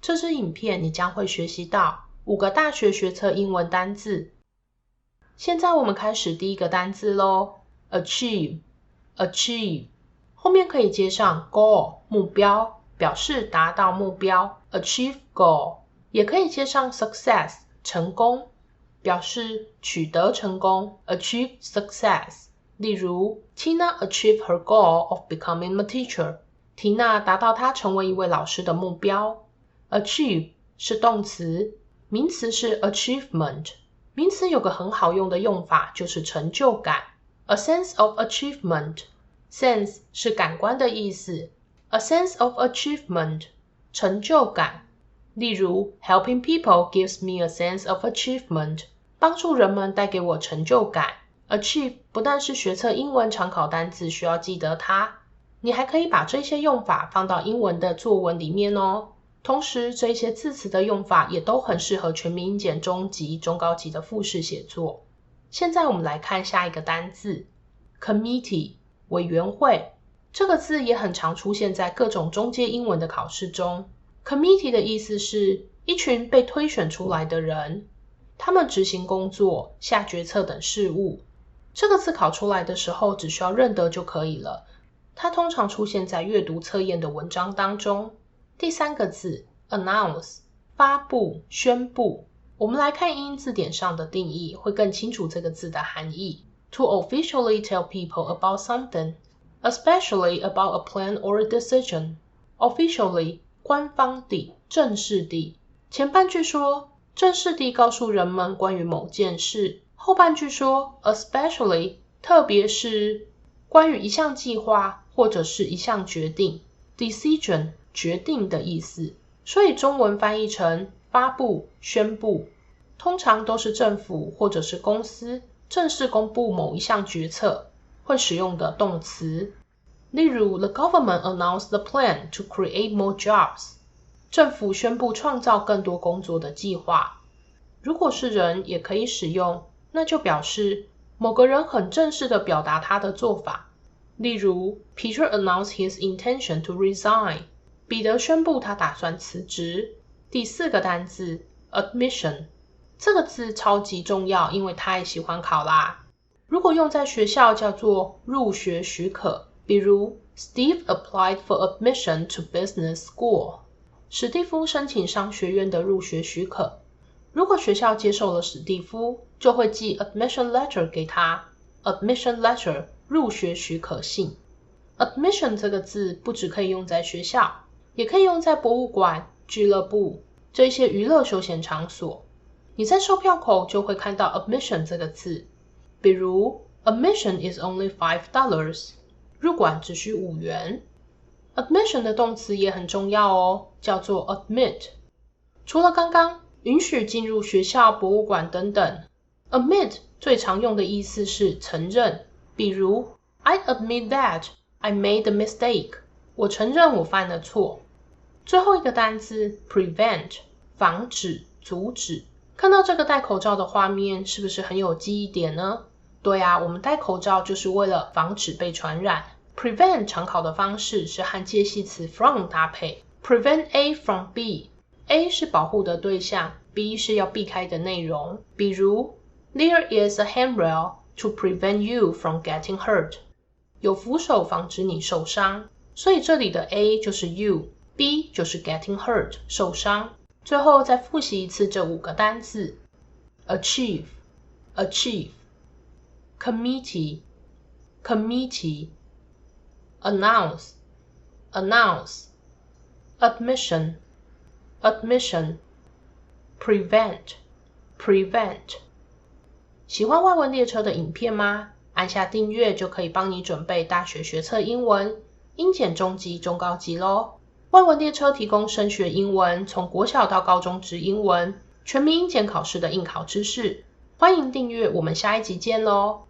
这支影片你将会学习到5个大学学测英文单字。现在我们开始第一个单字咯 Achieve 后面可以接上 goal 目标，表示达到目标 Achieve goal， 也可以接上 success 成功，表示取得成功 Achieve success。例如 Tina achieved her goal of becoming a teacher， 缇娜达到她成为一位老师的目标。Achieve 是动词，名词是 achievement。名词有个很好用的用法，就是成就感 A sense of achievement。 Sense 是感官的意思， A sense of achievement 成就感。例如 Helping people gives me a sense of achievement， 帮助人们带给我成就感。Achieve 不但是学测英文常考单字需要记得它，你还可以把这些用法放到英文的作文里面哦。同时这些字词的用法也都很适合全民英检中级、中高级的复试写作。现在我们来看下一个单字 Committee 委员会，这个字也很常出现在各种中阶英文的考试中。Committee 的意思是一群被推选出来的人，他们执行工作、下决策等事务。这个字考出来的时候只需要认得就可以了，它通常出现在阅读测验的文章当中。第三个字 Announce 发布、宣布。我们来看英英字典上的定义，会更清楚这个字的含义。To officially tell people about something, especially about a plan or a decision. Officially 官方地、正式地。前半句说正式地告诉人们关于某件事，后半句说 especially 特别是关于一项计划或者是一项决定。 Decision 决定的意思，所以中文翻译成发布、宣布，通常都是政府或者是公司正式公布某一项决策会使用的动词。例如 The government announced the plan to create more jobs， 政府宣布创造更多工作的计划。如果是人也可以使用，那就表示某个人很正式地表达他的做法。例如 Peter announced his intention to resign， 彼得宣布他打算辞职。第四个单字 Admission， 这个字超级重要，因为太喜欢考啦。如果用在学校叫做入学许可，比如 Steve applied for admission to business school， 史蒂夫申请商学院的入学许可。如果学校接受了史蒂夫，就会寄 admission letter 给他。 Admission letter 入学许可信。 Admission 这个字不只可以用在学校，也可以用在博物馆、俱乐部这些娱乐休闲场所。你在售票口就会看到 admission 这个字，比如 Admission is only $5， 入馆只需5元。 Admission 的动词也很重要哦，叫做 admit。 除了刚刚允许进入学校、博物馆等等， admit 最常用的意思是承认，比如 I admit that I made a mistake， 我承认我犯了错。最后一个单字 prevent， 防止、阻止。看到这个戴口罩的画面，是不是很有记忆点呢？对啊，我们戴口罩就是为了防止被传染。 prevent 常考的方式是和介系词 from 搭配， prevent A from B，A 是保护的对象， B 是要避开的内容。比如 There is a handrail to prevent you from getting hurt， 有扶手防止你受伤。所以这里的 A 就是 you， B 就是 getting hurt 受伤。最后再复习一次这5个单字 Achieve Committee Announce Admission Prevent。 喜欢外文列车的影片吗？按下订阅就可以帮你准备大学学测英文、英检中级、中高级咯。外文列车提供升学英文，从国小到高中职英文，全民英检考试的应考知识。欢迎订阅，我们下一集见咯。